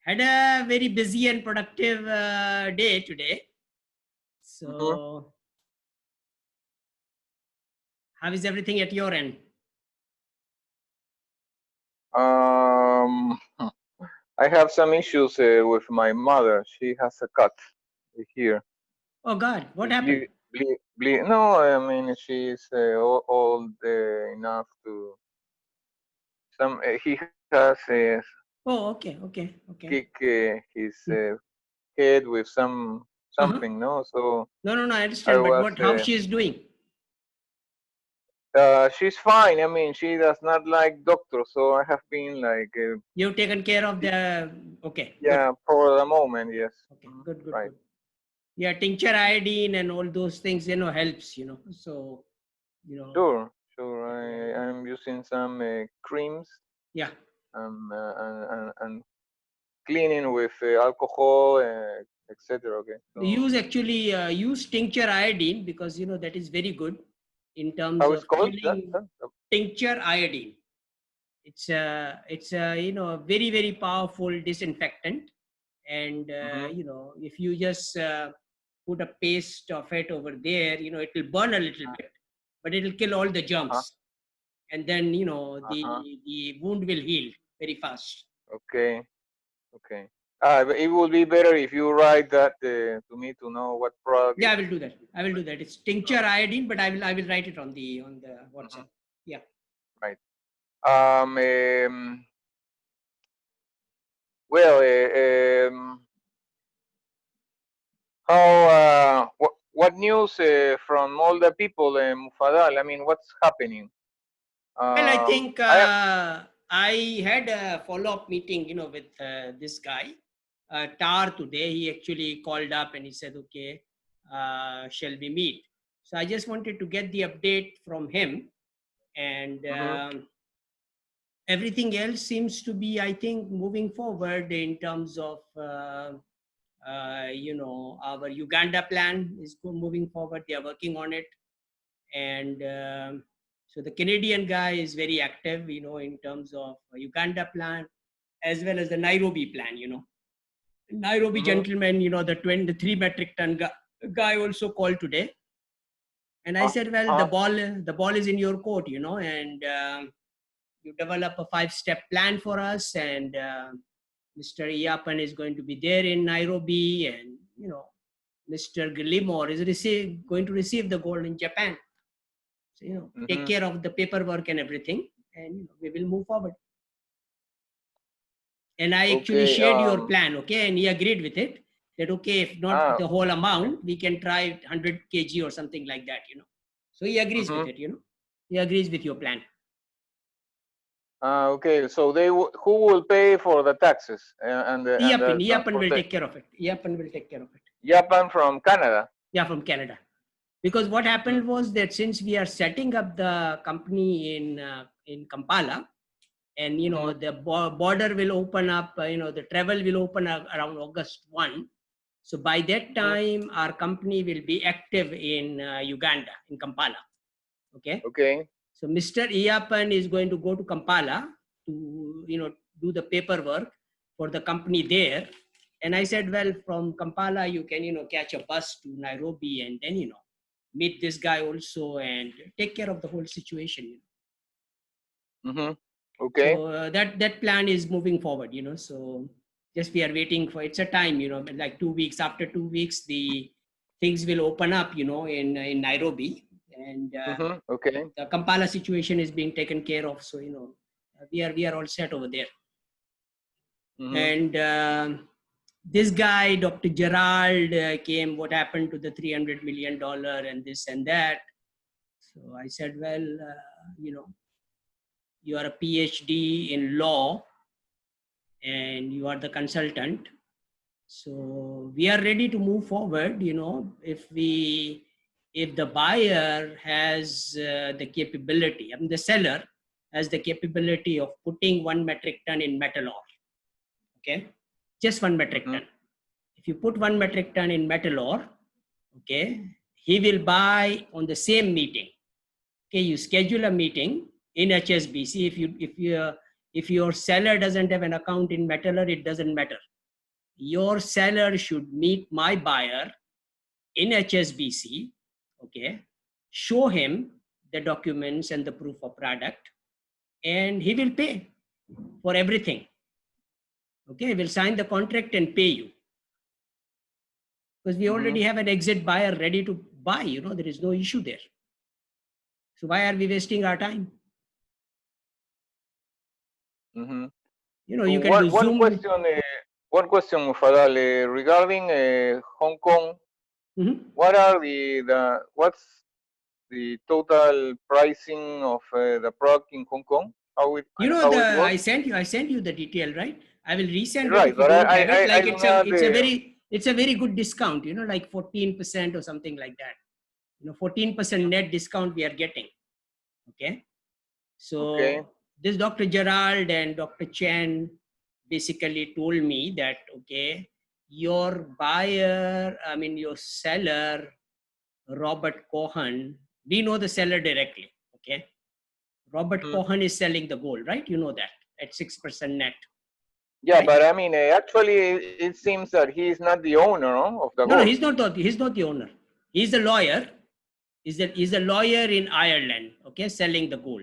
Had a very busy and productive day today. So, how is everything at your end? I have some issues with my mother. She has a cut here. Oh God, what happened? No, I mean she's old enough to. He has Oh, okay, okay, kick okay. his head with Uh-huh. something. No, so No, I I understand. But was. what? How she is doing? She's fine. I mean, she does not like doctors, so I have been like. You've taken care of the. Okay, good. Yeah, for the moment, yes. Okay, good, good, Right. good. Yeah, tincture iodine and all those things, helps. So, Sure, sure. I'm using some creams yeah. and cleaning with alcohol, etc. Okay, so Use actually use tincture iodine because that is very good in terms how it's of called? killing tincture iodine. It's a a very very powerful disinfectant, and Mm-hmm. if you just put a paste of it over there, it will burn a little bit, but it will kill all the Uh-huh. germs, and then Uh-huh. the wound will heal very fast. Okay. Okay. But it would be better if you write that to me to know what product Yeah, is. I will do that. I will do that. It's tincture Uh, iodine, but I will write it on the mhm. WhatsApp. Yeah. Right. Um, um, well, how what news from all the people in Mufadal? I mean, what's happening? Well, I think I am. I had a follow-up meeting, with this guy, Tar today. He actually called up and he said, "Okay, shall we meet?" So I just wanted to get the update from him, and Mhm. everything else seems to be, I think, moving forward in terms of our Uganda plan is moving forward. They are working on it, and so the Canadian guy is very active, in terms of Uganda plan as well as the Nairobi plan. Nairobi Mhm. gentleman, the 3 metric ton guy also called today, and I said, well, Uh-huh. the ball is in your court, and you develop a 5-step plan for us, and Mr. Iyapan is going to be there in Nairobi, and Mr. Gillimore is going to receive the gold in Japan. So, take Mhm. care of the paperwork and everything, and we will move forward. And I actually Okay. shared your plan, okay, and he agreed with it. That okay, if not Ah. the whole Okay. amount, we can try 100 kg or something like that, So he agrees with Mhm. it, He agrees with your plan. Okay. So who will pay for the taxes and the Iyapan will take transportation? care of it. Iyapan will take care of it. Japan from Canada. Yeah, from Canada. Because what Mhm. happened was that since we are setting up the company in Kampala, and Mhm. the border will open up, the travel will open up around August 1. So by that Mhm. time, our company will be active in Uganda, in Kampala. Okay. Okay. So Mr. Iyapan is going to go to Kampala to, do the paperwork for the company there. And I said, well, from Kampala, you can, catch a bus to Nairobi and then, meet this guy also and take care of the whole situation. Mhm. Okay. So that plan is moving forward, So just we are waiting for, it's a time, like 2 weeks. After 2 weeks, the things will open up, in Nairobi, and Mhm. Okay. the Kampala situation is being taken care of. So we are all set over there. Mhm. And this guy, Dr. Gerald, came. What happened to the $300 million and this and that? So I said, well, you are a PhD in law and you are the consultant. So we are ready to move forward. If the buyer has the capability, I mean the seller has the capability of putting 1 metric ton in metal ore. Okay, just 1 metric Mhm. ton. If you put 1 metric ton in metal ore, okay, he will buy on the same meeting. Okay, you schedule a meeting in HSBC. If your seller doesn't have an account in metal ore, it doesn't matter. your seller should meet my buyer in HSBC, okay, show him the documents and the proof of product, and he will pay for everything. Okay, he will sign the contract and pay you. Because we already have an exit buyer ready to buy, there is no issue there. So why are we wasting our time? You can do Zoom. One question, Mufadal, regarding Hong Kong. What are what's the total pricing of the product in Hong Kong? How it works? I sent you the detail, right? I will resend right, it if you but don't have it. Like it's a very good discount, like 14% or something like that. 14% net discount we are getting. Okay. So this Dr. Gerald and Dr. Chen basically told me that, okay, your buyer, your seller, Robert Cohen, we know the seller directly. Okay. Robert Cohen is selling the gold, right? You know that at 6% net. Yeah, right? But I mean, actually, it seems that he is not the owner of the gold. No, he's not the owner. He's a lawyer. He's a lawyer in Ireland, okay, selling the gold.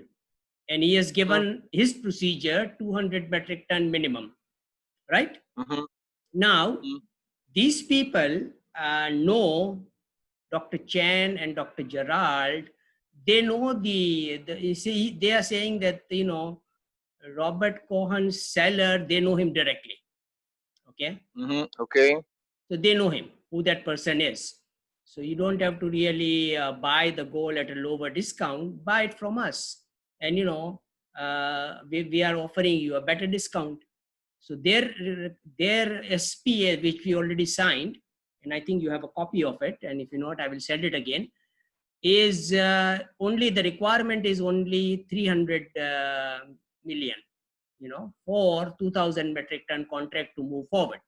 And he has given his procedure 200 metric ton minimum, right? Now, these people know Dr. Chen and Dr. Gerald. They know you see, they are saying that, Robert Cohen's seller, they know him directly. Okay. Okay. So they know him, who that person is. So you don't have to really buy the gold at a lower discount. Buy it from us, and we are offering you a better discount. So their SPA, which we already signed, and I think you have a copy of it, and if you not, I will send it again, is only the requirement is only 300 million, for 2,000 metric ton contract to move forward.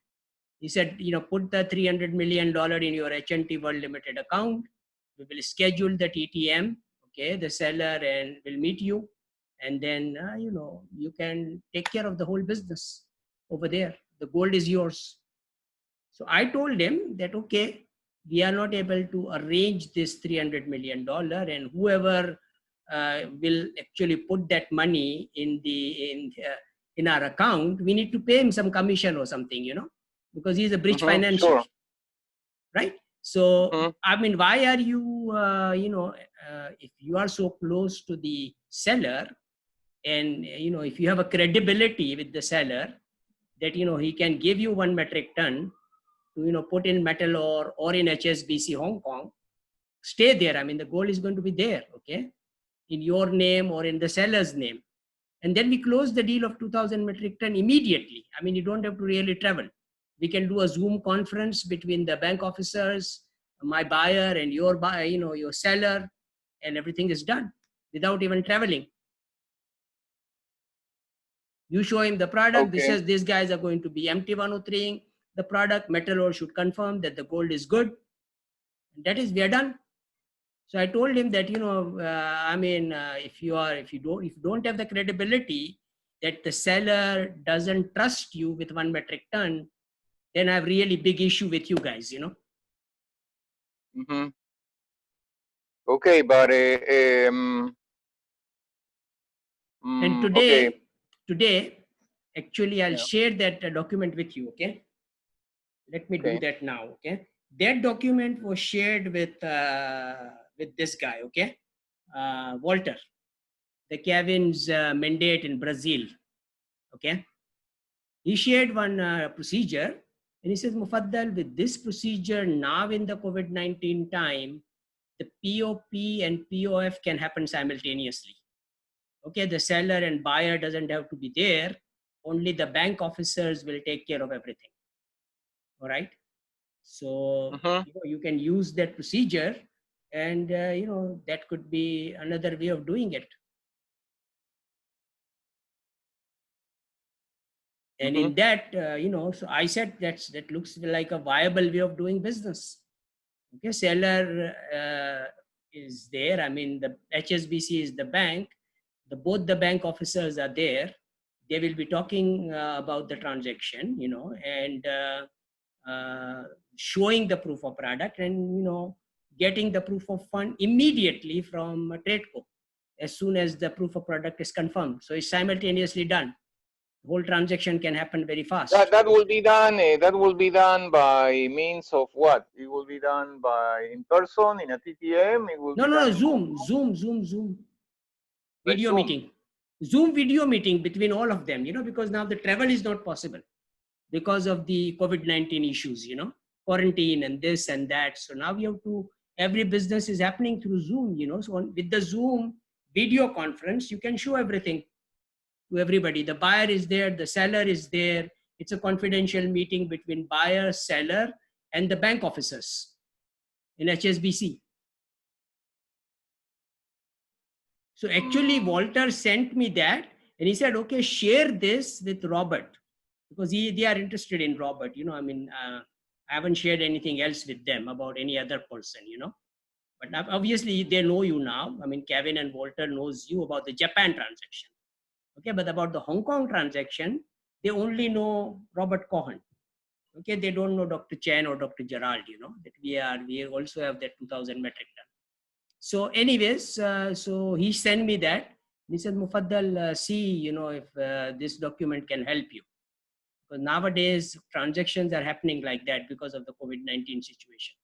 He said, put the $300 million in your HNT World Limited account. We will schedule the TTM, okay, the seller, and will meet you. And then, you can take care of the whole business over there. The gold is yours. So I told him that, okay, we are not able to arrange this $300 million, and whoever will actually put that money in our account, we need to pay him some commission or something, because he's a bridge financier, sure. Right? So, I mean, why are you, if you are so close to the seller, and, if you have a credibility with the seller that, he can give you 1 metric ton to, put in metal or in HSBC Hong Kong, stay there. I mean, the gold is going to be there, okay, in your name or in the seller's name. And then we close the deal of 2,000 metric ton immediately. I mean, you don't have to really travel. We can do a Zoom conference between the bank officers, my buyer and your buyer, your seller, and everything is done without even traveling. You show him the product. Okay. This says these guys are going to be MT103. The product, metal ore should confirm that the gold is good. And that is, we are done. So I told him that, if you don't have the credibility that the seller doesn't trust you with 1 metric ton, then I have really big issue with you guys, Okay, but and today, actually, I'll share that document with you. Okay, let me do that now. Okay, that document was shared with this guy. Okay, Walter, the Kevin's mandate in Brazil. Okay, he shared one procedure, and he says, Mufaddal, with this procedure now in the COVID-19 time, the POP and POF can happen simultaneously. Okay, the seller and buyer doesn't have to be there. Only the bank officers will take care of everything. All right. So you can use that procedure, and that could be another way of doing it. And in that, so I said that looks like a viable way of doing business. Okay, seller is there. I mean, the HSBC is the bank. Both the bank officers are there. They will be talking about the transaction, and showing the proof of product and, getting the proof of fund immediately from TradeCo as soon as the proof of product is confirmed. So it's simultaneously done. The whole transaction can happen very fast. That will be done. That will be done by means of what? It will be done by in person in a TTM. It will No, Zoom. Video Zoom. meeting. Zoom video meeting between all of them, because now the travel is not possible because of the COVID-19 issues, quarantine and this and that. So now we have to, every business is happening through Zoom, so with the Zoom video conference, you can show everything to everybody. The buyer is there, the seller is there. It's a confidential meeting between buyer, seller, and the bank officers in HSBC. So actually Walter sent me that and he said, okay, share this with Robert, because they are interested in Robert, I haven't shared anything else with them about any other person, but obviously they know you now. Kevin and Walter knows you about the Japan transaction. Okay, but about the Hong Kong transaction, they only know Robert Cohen. Okay, they don't know Dr. Chen or Dr. Gerald, that we also have that 2,000 metric ton. So anyways, so he sent me that. He said, Mufaddal, see, if this document can help you. Because nowadays, transactions are happening like that because of the COVID-19 situation.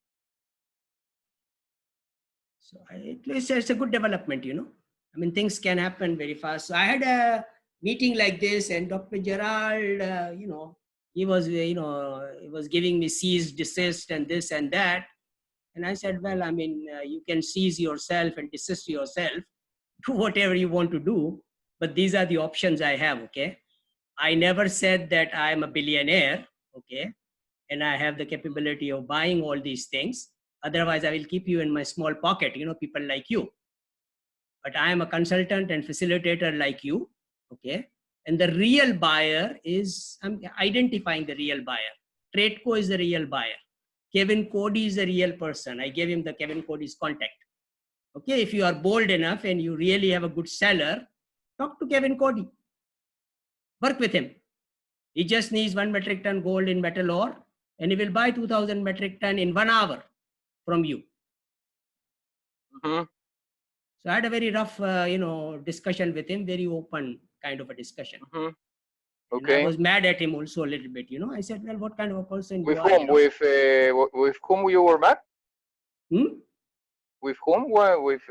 So it's a good development, things can happen very fast. So I had a meeting like this and Dr. Gerald, he was, he was giving me cease, desist and this and that. And I said, well, you can seize yourself and desist yourself, do whatever you want to do, but these are the options I have, okay? I never said that I'm a billionaire, okay? And I have the capability of buying all these things. Otherwise, I will keep you in my small pocket, people like you. But I am a consultant and facilitator like you, okay? And the real buyer is, I'm identifying the real buyer. TradeCo is the real buyer. Kevin Cody is a real person. I gave him the Kevin Cody's contact. Okay, if you are bold enough and you really have a good seller, talk to Kevin Cody. Work with him. He just needs 1 metric ton gold in metal ore and he will buy 2,000 metric ton in 1 hour from you. Mm-hmm. So I had a very rough, discussion with him, very open kind of a discussion. Mm-hmm. Okay. And I was mad at him also a little bit, I said, well, what kind of a person with you whom? are? With whom you were mad? With whom? With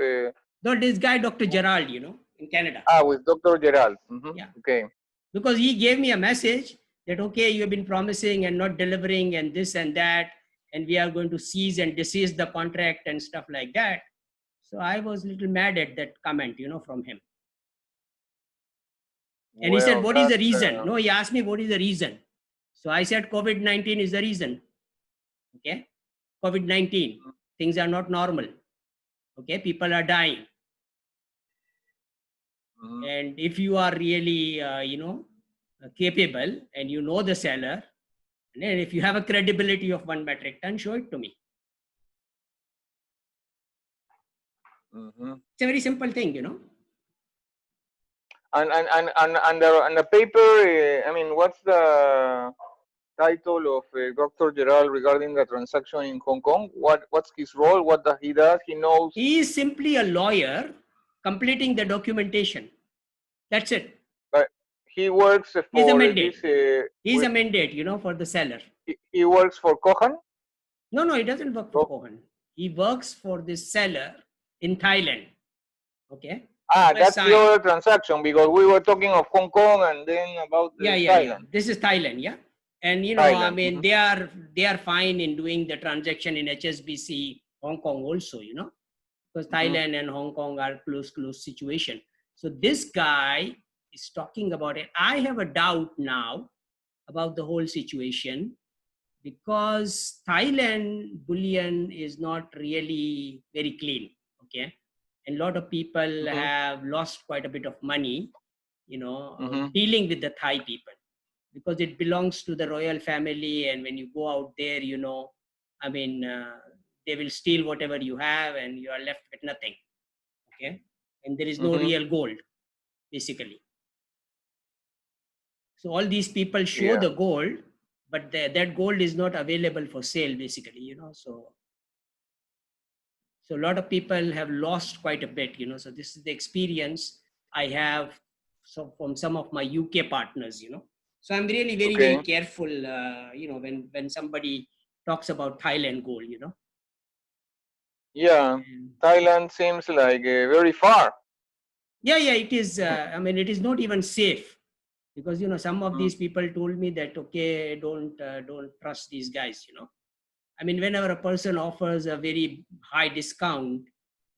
this guy, Dr. Gerald, in Canada. With Dr. Gerald. Mm-hmm. Yeah. Okay. Because he gave me a message that, okay, you have been promising and not delivering and this and that, and we are going to seize and desist the contract and stuff like that. So I was a little mad at that comment, from him. And he said, what is the reason? No, he asked me, what is the reason? So I said, COVID-19 is the reason. Okay. COVID-19, things are not normal. Okay. People are dying. Mm-hmm. And if you are really, capable and you know the seller, and then if you have a credibility of 1 metric ton, show it to me. Mm-hmm. It's a very simple thing, And the paper, what's the title of Dr. Gerald regarding the transaction in Hong Kong? What's his role? What does he do? He knows. He is simply a lawyer completing the documentation. That's it. But he works for He's a mandate. He's a mandate, for the seller. He works for Cohen? No, he doesn't work for Cohen. He works for the seller in Thailand. Okay. That's the other transaction, because we were talking of Hong Kong and then about Thailand. Yeah. This is Thailand, yeah. And Thailand. Mm-hmm. they are fine in doing the transaction in HSBC Hong Kong also, because Thailand and Hong Kong are close situation. So this guy is talking about it. I have a doubt now about the whole situation, because Thailand bullion is not really very clean. Okay. And a lot of people have lost quite a bit of money, dealing with the Thai people, because it belongs to the royal family. And when you go out there, they will steal whatever you have and you are left with nothing. Okay. And there is no real gold, basically. So all these people show the gold, but that gold is not available for sale, basically, you know. So a lot of people have lost quite a bit, you know. So this is the experience I have from some of my UK partners, you know. So I'm really very, very careful, you know, when somebody talks about Thailand gold, you know. Yeah, Thailand seems like very far. Yeah, it is. I mean, it is not even safe, because, you know, some of these people told me that, okay, don't trust these guys, you know. I mean, whenever a person offers a very high discount,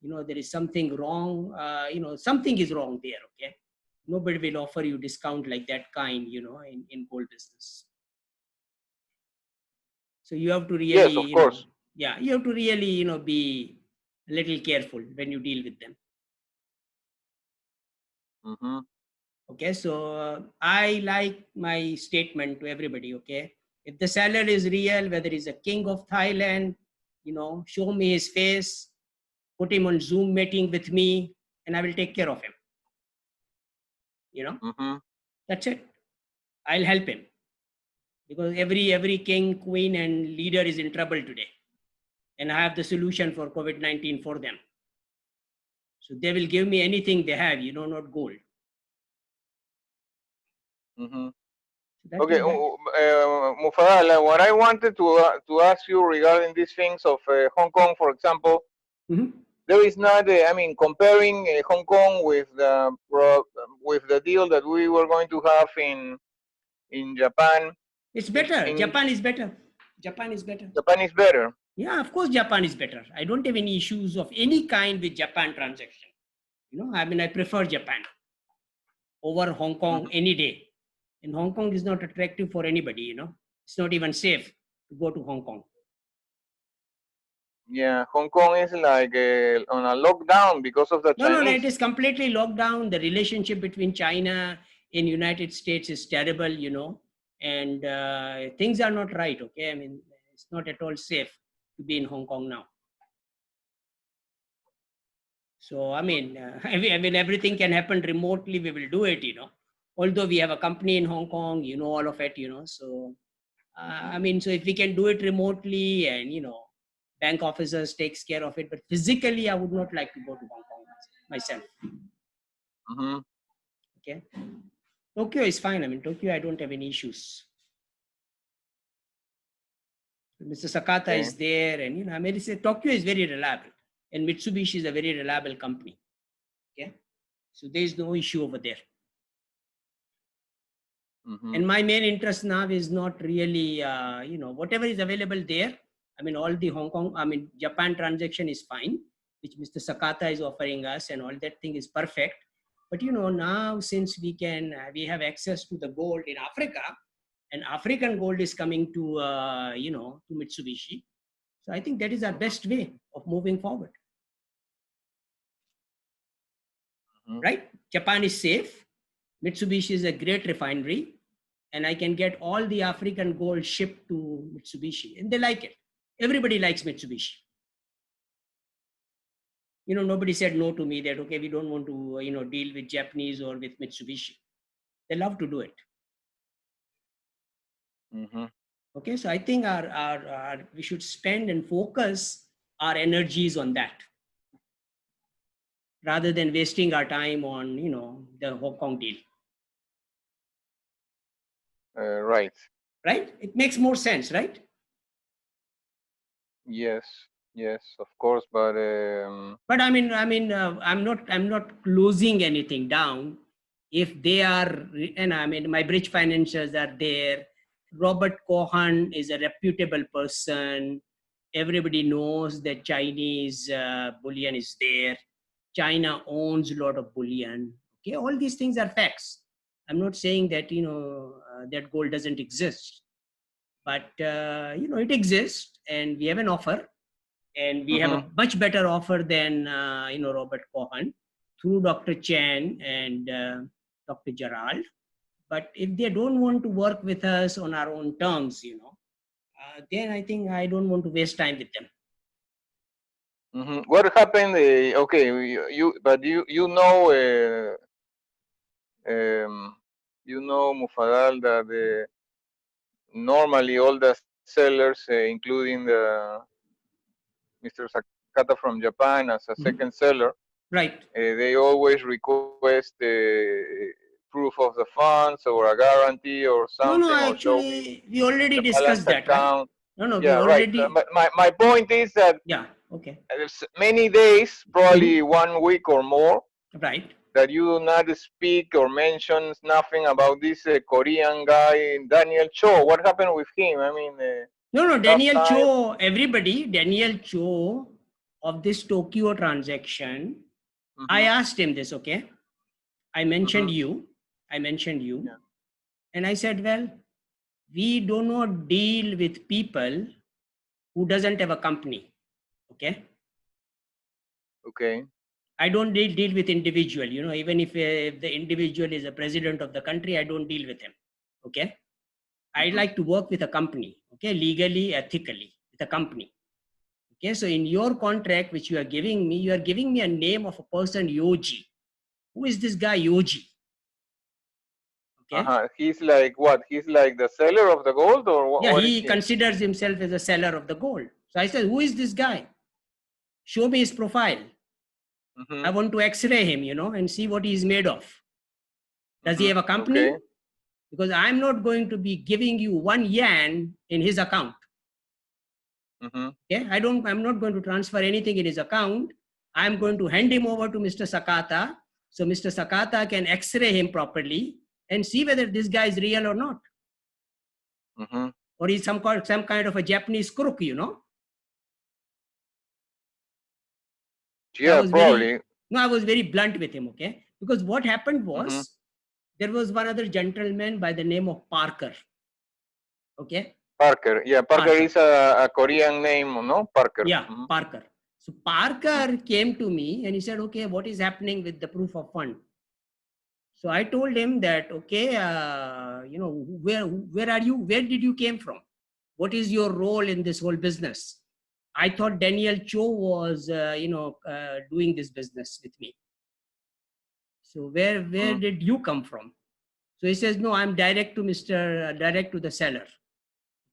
you know, there is something wrong. You know, something is wrong there. Okay, nobody will offer you discount like that kind, you know, in gold business. So you have to really, yes, of course. Yeah, you have to really, you know, be a little careful when you deal with them. Okay, so I like my statement to everybody. Okay, if the seller is real, whether he's a king of Thailand, you know, show me his face, put him on Zoom meeting with me, and I will take care of him. You know, that's it. I'll help him, because every king, queen, and leader is in trouble today, and I have the solution for COVID-19 for them. So they will give me anything they have, you know, not gold. Okay, Mufadal, what I wanted to ask you regarding these things of Hong Kong, for example, there is not, I mean, comparing Hong Kong with the deal that we were going to have in Japan. It's better. Japan is better. Japan is better. Japan is better. Yeah, of course, Japan is better. I don't have any issues of any kind with Japan transaction. You know, I mean, I prefer Japan over Hong Kong any day. And Hong Kong is not attractive for anybody, you know. It's not even safe to go to Hong Kong. Yeah, Hong Kong is like on a lockdown because of the Chinese. No, it is completely locked down. The relationship between China and United States is terrible, you know, and things are not right, okay? I mean, it's not at all safe to be in Hong Kong now. So, I mean, everything can happen remotely. We will do it, you know. Although we have a company in Hong Kong, you know, all of it, you know. So, I mean, so if we can do it remotely and, you know, bank officers takes care of it, but physically, I would not like to go to Hong Kong myself. Okay. Tokyo is fine. I mean, Tokyo, I don't have any issues. Mr. Sakata is there, and, you know, I mean, Tokyo is very reliable, and Mitsubishi is a very reliable company. Okay. So there is no issue over there. And my main interest now is not really, you know, whatever is available there. I mean, all the Hong Kong, I mean, Japan transaction is fine, which Mr. Sakata is offering us, and all that thing is perfect. But, you know, now since we have access to the gold in Africa, and African gold is coming to, you know, to Mitsubishi. So I think that is our best way of moving forward. Right? Japan is safe. Mitsubishi is a great refinery, and I can get all the African gold shipped to Mitsubishi, and they like it. Everybody likes Mitsubishi. You know, nobody said no to me that, okay, we don't want to, you know, deal with Japanese or with Mitsubishi. They love to do it. Okay, so I think we should spend and focus our energies on that, rather than wasting our time on, you know, the Hong Kong deal. Right. Right? It makes more sense, right? Yes, of course, but I mean, I'm not closing anything down. If they are, and I mean, my bridge financiers are there. Robert Cohen is a reputable person. Everybody knows that Chinese bullion is there. China owns a lot of bullion. Okay, all these things are facts. I'm not saying that, you know, that gold doesn't exist, but you know, it exists, and we have an offer, and we have a much better offer than you know, Robert Cohen through Dr. Chen and Dr. Gerald. But if they don't want to work with us on our own terms, you know, then I think I don't want to waste time with them. What happened? Okay, you know, you know, Mufadal, that normally all the sellers, including the Mr. Sakata from Japan as a second seller, right? They always request proof of the funds or a guarantee or No, something, or show me actually, we already the balance discussed that, right? account. No, we Yeah, right. already, But my point is that yeah, okay. there's many days, probably 1 week or more, Right. that you do not speak or mention nothing about this Korean guy, Daniel Cho. What happened with him? I mean, No, last Daniel time. Cho, everybody, Daniel Cho of this Tokyo transaction, I asked him this, okay? I mentioned you, Yeah. and I said, well, we do not deal with people who doesn't have a company, okay? Okay. I don't deal with individual, even if the individual is a president of the country, I don't deal with him, okay? I like to work with a company, okay, legally, ethically, with a company. Okay, so in your contract, which you are giving me a name of a person, Yoji. Who is this guy, Yoji? Okay. He's like what? He's like the seller of the gold, or Yeah, what is he he? considers himself as a seller of the gold. So I said, who is this guy? Show me his profile. I want to x-ray him, and see what he's made of. Does he have a company? Okay. Because I'm not going to be giving you 1 yen in his account. Okay, I'm not going to transfer anything in his account. I'm going to hand him over to Mr. Sakata. So Mr. Sakata can x-ray him properly and see whether this guy is real or not. Or he's some kind of a Japanese crook, Yeah, probably. I was very blunt with him, okay? Because what happened was, there was one other gentleman by the name of Parker. Okay? Parker. Yeah, Parker is a Korean name, no? Parker. Yeah, Parker. So Parker came to me and he said, okay, what is happening with the proof of fund? So I told him that, okay, where are you? Where did you came from? What is your role in this whole business? I thought Daniel Cho was, doing this business with me. So where did you come from? So he says, no, I'm direct to the seller.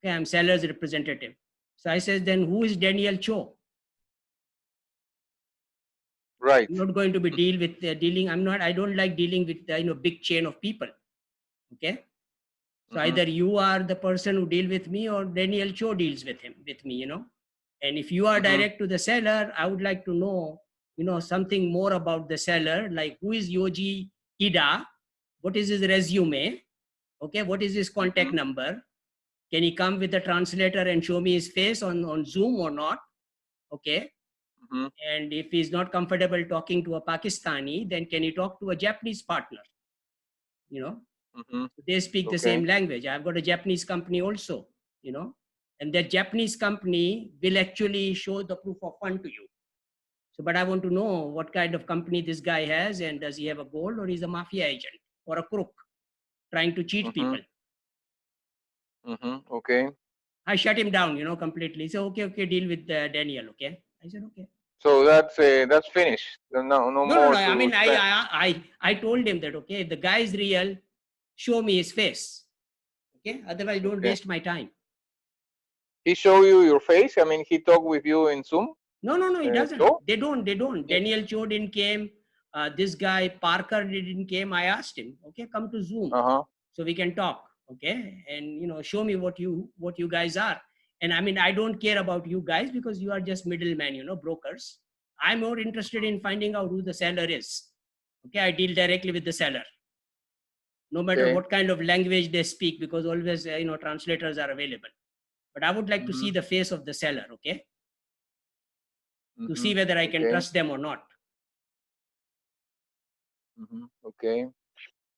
Okay, I'm seller's representative. So I says, then who is Daniel Cho? Right. I'm not going to be I don't like dealing with, big chain of people. Okay. So either you are the person who deal with me or Daniel Cho deals with me, And if you are direct to the seller, I would like to know, something more about the seller, like who is Yoji Ida? What is his resume? Okay. What is his contact number? Can he come with a translator and show me his face on Zoom or not? Okay. And if he's not comfortable talking to a Pakistani, then can he talk to a Japanese partner? They speak the same language. I've got a Japanese company also, and that Japanese company will actually show the proof of fund to you. So, but I want to know what kind of company this guy has, and does he have a gold, or he's a mafia agent or a crook trying to cheat people? Okay. I shut him down, completely. So, okay, deal with Daniel. Okay. I said, okay. So that's finished. No more. I mean, I told him that, okay, if the guy is real, show me his face. Okay. Otherwise, don't waste my time. He show you your face? I mean, he talked with you in Zoom? No, he doesn't. They don't. Yeah. Daniel Cho didn't came. This guy Parker didn't came. I asked him, okay, come to Zoom so we can talk. Okay, and show me what you guys are. And I mean, I don't care about you guys because you are just middlemen, brokers. I'm more interested in finding out who the seller is. Okay, I deal directly with the seller. No matter what kind of language they speak, because always translators are available. But I would like to see the face of the seller. Okay. To see whether I can trust them or not. Okay.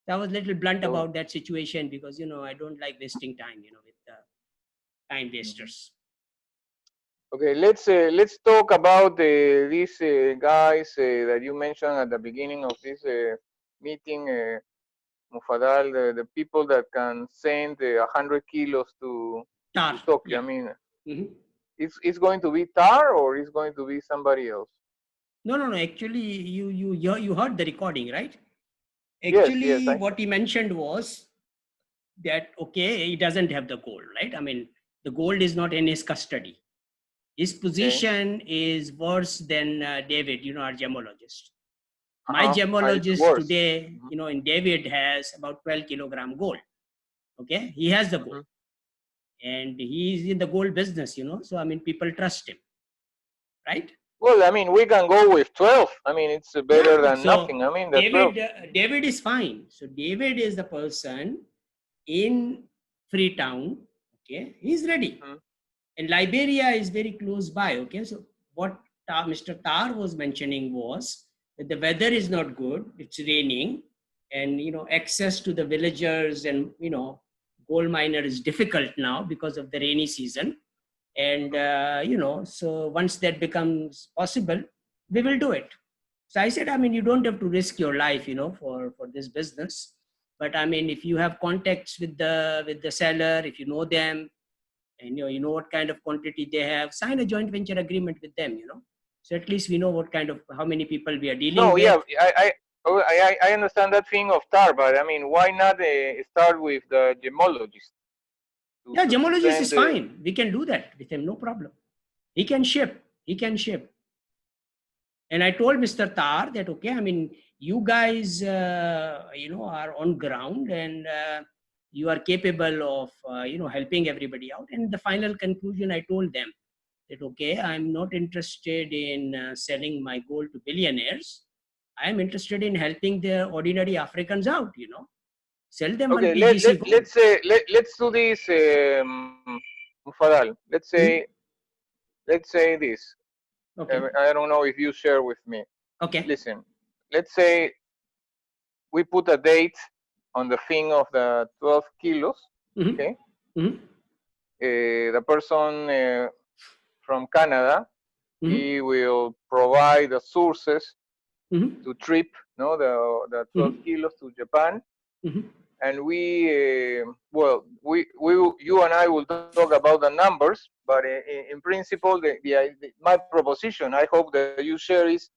I was a little blunt about that situation because, I don't like wasting time, with time wasters. Okay, let's talk about these guys that you mentioned at the beginning of this meeting, Mufadal, the people that can send 100 kilos to Tokyo. Yeah. I mean, it's going to be TAR or it's going to be somebody else? No. Actually, you heard the recording, right? Actually, yes, what he mentioned was that, okay, he doesn't have the gold, right? I mean, the gold is not in his custody. His position is worse than David, our gemologist. My gemologist today, in David has about 12 kilogram gold. Okay, he has the gold, and he's in the gold business, so I mean, people trust him, right? Well, I mean, we can go with 12. I mean, it's better than nothing. I mean, the David is fine. So David is the person in Freetown. Okay, he's ready. And Liberia is very close by. Okay, so what Mr. Tar was mentioning was that the weather is not good. It's raining, and access to the villagers and gold miner is difficult now because of the rainy season. And so once that becomes possible, we will do it. So I said, I mean, you don't have to risk your life, for this business. But I mean, if you have contacts with the seller, if you know them, and you know what kind of quantity they have, sign a joint venture agreement with them. So at least we know what kind of, how many people we are dealing with. Yeah, I understand that thing of TAR, but I mean, why not start with the gemologist? Yeah, gemologist is fine. We can do that with him, no problem. He can ship. And I told Mr. Tar that, okay, I mean, you guys, are on ground, and you are capable of, helping everybody out. And the final conclusion, I told them that, okay, I'm not interested in selling my gold to billionaires. I'm interested in helping the ordinary Africans out, sell them okay, let's do this, Mufadal. Let's say this. Okay. I don't know if you share with me. Okay. Listen, let's say we put a date on the thing of the 12 kilos. Okay. The person from Canada, he will provide the sources to trip, the 12 kilos to Japan. And you and I will talk about the numbers, but in principle, my proposition, I hope that you share, is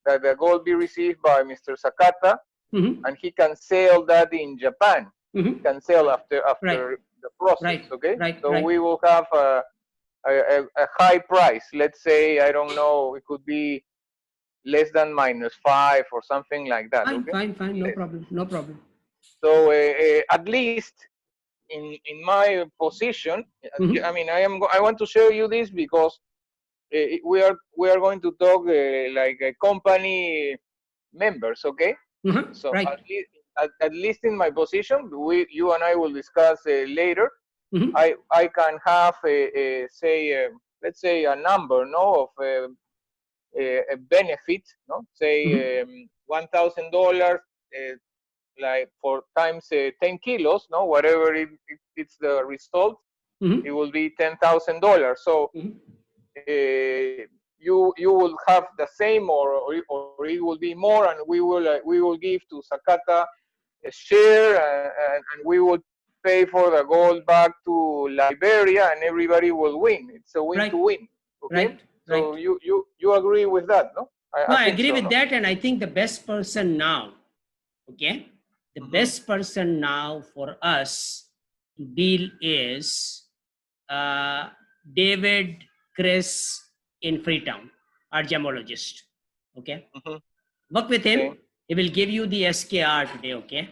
that the gold be received by Mr. Sakata, and he can sell that in Japan. He can sell after the process, okay? So we will have a high price. Let's say, I don't know, it could be less than -5 or something like that. Fine, no problem. So at least in my position, I mean, I want to show you this because we are going to talk like a company members, okay? So at least in my position, you and I will discuss later. I can have let's say a number, of a benefit, say $1,000. Like for times 10 kilos, whatever it's the result, it will be $10,000. So you will have the same, or it will be more, and we will give to Sakata a share, and we will pay for the gold back to Liberia, and everybody will win. It's a win to win. Okay. So you agree with that, no? I agree with that, and I think the best person now, okay, the best person now for us to deal is David Chris in Freetown, our gemologist. Okay. Work with him. Okay. He will give you the SKR today. Okay.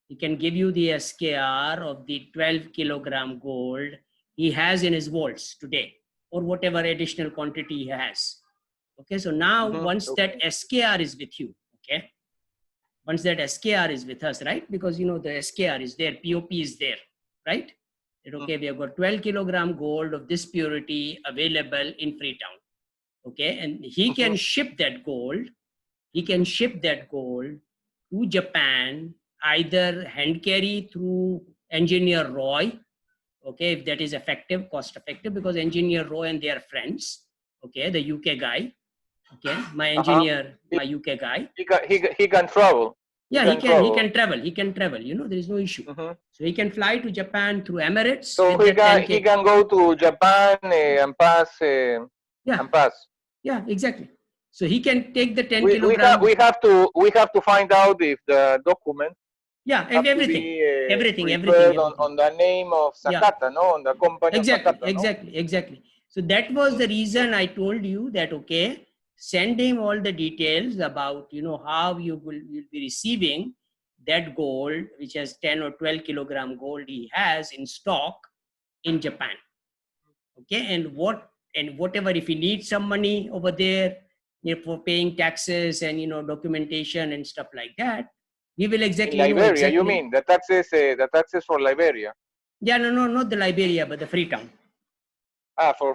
He can give you the SKR of the 12 kilogram gold he has in his vaults today, or whatever additional quantity he has. Okay. So now once that SKR is with you, okay, once that SKR is with us, right? Because, the SKR is there, POP is there, right? That, okay, we have got 12 kilogram gold of this purity available in Freetown. Okay, and he can ship that gold. He can ship that gold to Japan, either hand carry through Engineer Roy. Okay, if that is effective, cost effective, because Engineer Roy and they are friends. Okay, the UK guy. Okay, my engineer, my UK guy. He can travel. Yeah, he can travel. He can travel. There is no issue. So he can fly to Japan through Emirates. So he can go to Japan and pass. And pass. Yeah, exactly. So he can take the 10 kilogram. We have to find out if the document Yeah, have to everything, be everything. prepared on the name of Yeah, Sakata, no? On the company of Sakata, no? exactly. So that was the reason I told you that, okay, send him all the details about, how you'll be receiving that gold, which has 10 or 12 kilogram gold he has in stock in Japan. Okay, and whatever, if he needs some money over there, for paying taxes and documentation and stuff like that, we will exactly In know Liberia, you exactly. mean the taxes for Liberia? Yeah, no, not the Liberia, but the Freetown. For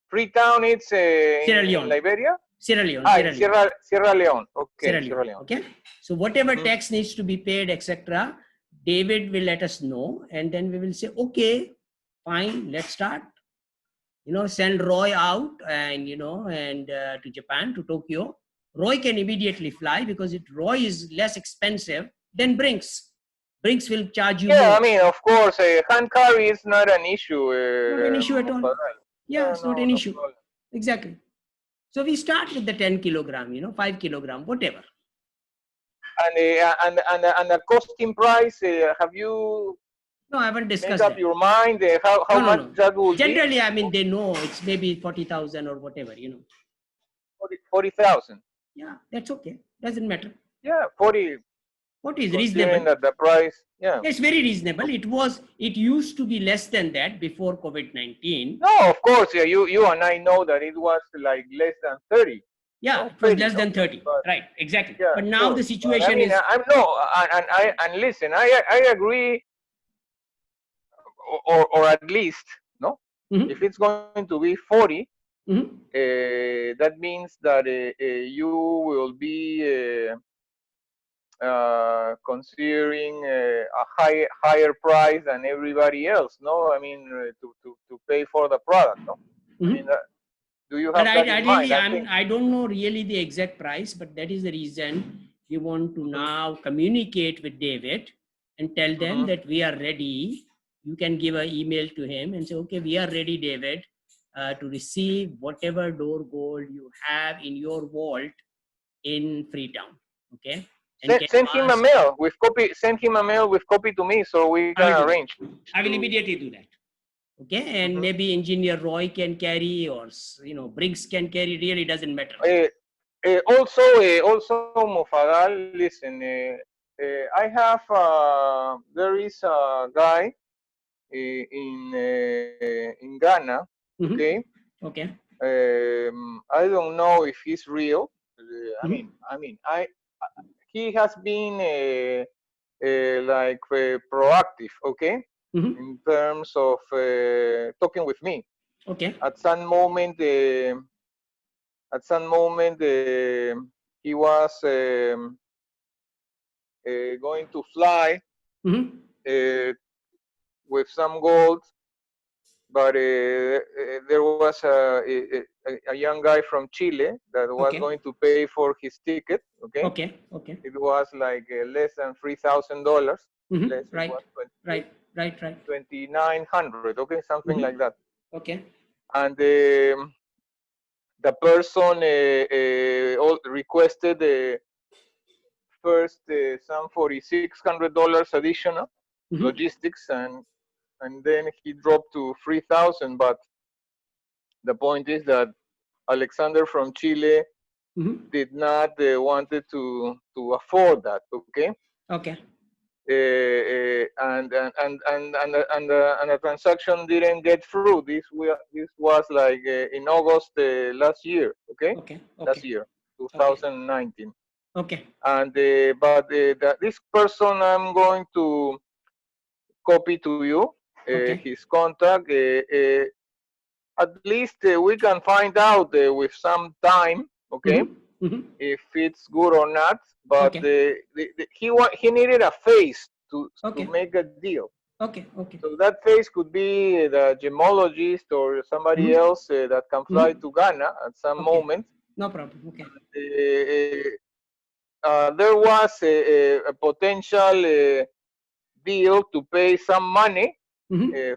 Freetown, it's Sierra in Leone. Liberia. Sierra Leone. In Sierra Leone. Okay, Sierra Sierra Leone. Leone. Okay. So whatever tax needs to be paid, etc., David will let us know, and then we will say, okay, fine, let's start. Send Roy out and to Japan, to Tokyo. Roy can immediately fly because Roy is less expensive than Brinks. Brinks will charge you Yeah, more. I mean, of course, hand carry is not an issue. Not an issue at all. Yeah, it's not an No issue. problem. Exactly. So we start with the 10 kilogram, 5 kilogram, whatever. And the costing price, have you No, I haven't discussed made up that. your mind how much No. that will Generally, be? I mean, they know it's maybe 40,000 or whatever, 40,000. Yeah, that's okay. Doesn't matter. Yeah, 40. 40 is Considering reasonable. that the price, yeah. It's very reasonable. It used to be less than that before COVID-19. No, of course, yeah. You and I know that it was like less than 30. Yeah, No, it was 30, less no? than 30. But Right, exactly. yeah, But now sure. the But I situation mean, is. I'm no, and listen, I agree, or at least, no. If it's going to be 40, that means that you will be considering a higher price than everybody else. No, I mean to pay for the product. No, I mean, do you But have that in mind? I think. I don't know really the exact price, but that is the reason we want to now communicate with David and tell them that we are ready. You can give an email to him and say, okay, we are ready, David, to receive whatever door gold you have in your vault in Freetown. Okay. And can Send him a mail with copy. Send him a mail with copy to me so we can arrange. I will immediately do that. Okay, and maybe engineer Roy can carry, or Briggs can carry. Really doesn't matter. Also, Mufadal, listen. I have there is a guy in Ghana. Okay. Okay. I don't know if he's real. He has been like proactive. Okay. In terms of talking with me. Okay. At some moment, he was going to fly with some gold, but there was a young guy from Chile that was going to pay for his ticket. Okay. Okay. It was like less than $3,000. Right. Right. 2,900. Okay, something like that. Okay. And the person requested first some $4,600 additional logistics, and then he dropped to 3,000. But the point is that Alexander from Chile did not wanted to afford that. Okay. Okay. And the transaction didn't get through. This was like in August last year. Okay. Last year, 2019. Okay. And but this person, I'm going to copy to you his contact. At least we can find out with some time. Okay. If it's good or not. But he needed a face to make a deal. Okay. So that face could be the gemologist or somebody else that can fly to Ghana at some moment. No problem. Okay. There was a potential deal to pay some money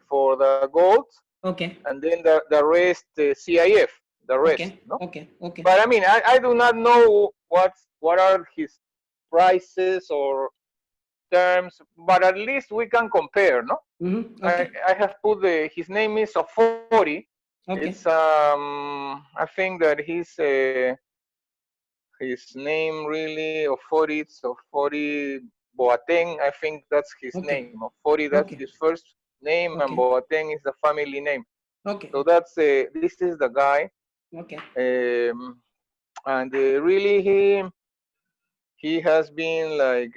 for the gold. Okay. And then the rest CIF. The rest. Okay. No? Okay. But I mean, I do not know what are his prices or terms, but at least we can compare, no? Okay. I have put his name is Ofori. Okay. It's I think that his name really Ofori, it's Ofori Boateng. I think that's his name. Ofori, that's his first name, and Boateng is the family name. Okay. So that's this is the guy. Okay. And really he has been like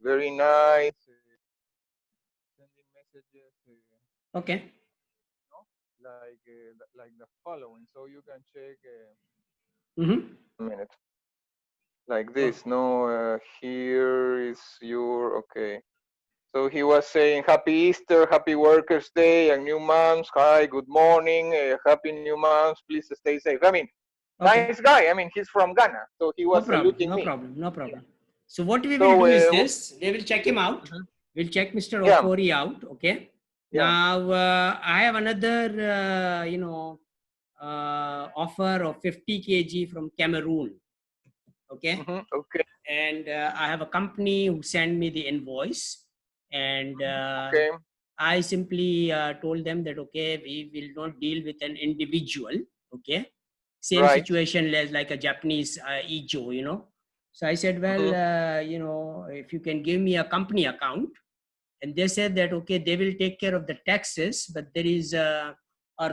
very nice, sending messages. Okay. You know, like the following. So you can check. A minute. Like this. No, here is your okay. So he was saying Happy Easter, Happy Workers' Day, and new moms. Hi, good morning, Happy new moms. Please stay safe. I mean, nice guy. I mean, he's from Ghana, so he was saluting me. No problem. So what we will do is this: we will check him out. We'll check Mr. Ofori out. Okay. Now I have another, offer of 50 kg from Cameroon. Okay. Okay. And I have a company who sent me the invoice, and I simply told them that okay, we will not deal with an individual. Okay. Same situation as like a Japanese Ijo, you know. So I said, well, if you can give me a company account, and they said that okay, they will take care of the taxes, but there is a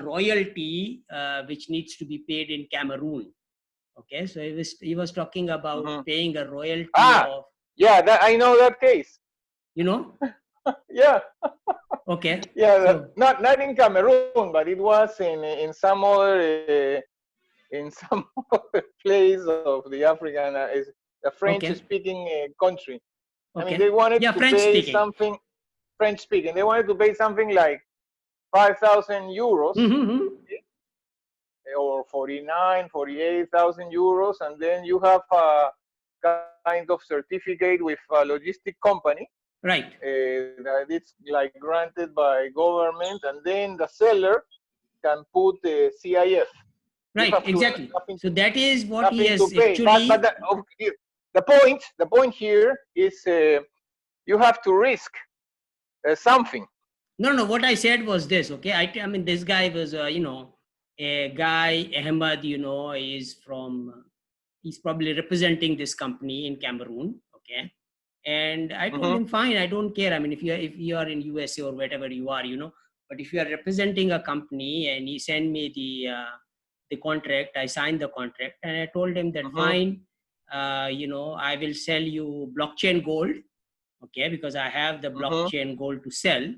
royalty which needs to be paid in Cameroon. Okay, so he was talking about paying a royalty of. Yeah, that I know that case. You know. Yeah. Okay. Yeah, so, not in Cameroon, but it was in some other place of the African, the French-speaking country. I mean, they wanted to pay something French-speaking. They wanted to pay something like 5,000 euros or 48,000 euros, and then you have a kind of certificate with a logistic company. Right. That it's like granted by government, and then the seller can put the CIF. Right, exactly. So that is what he has actually. But the point here is you have to risk something. No. What I said was this. Okay, I mean this guy was a guy Ahmad. Is from. He's probably representing this company in Cameroon. Okay. And I told him, fine, I don't care. I mean, if you are in USA or wherever you are, but if you are representing a company, and he sent me the contract, I signed the contract, and I told him that fine, I will sell you blockchain gold, okay, because I have the blockchain gold to sell.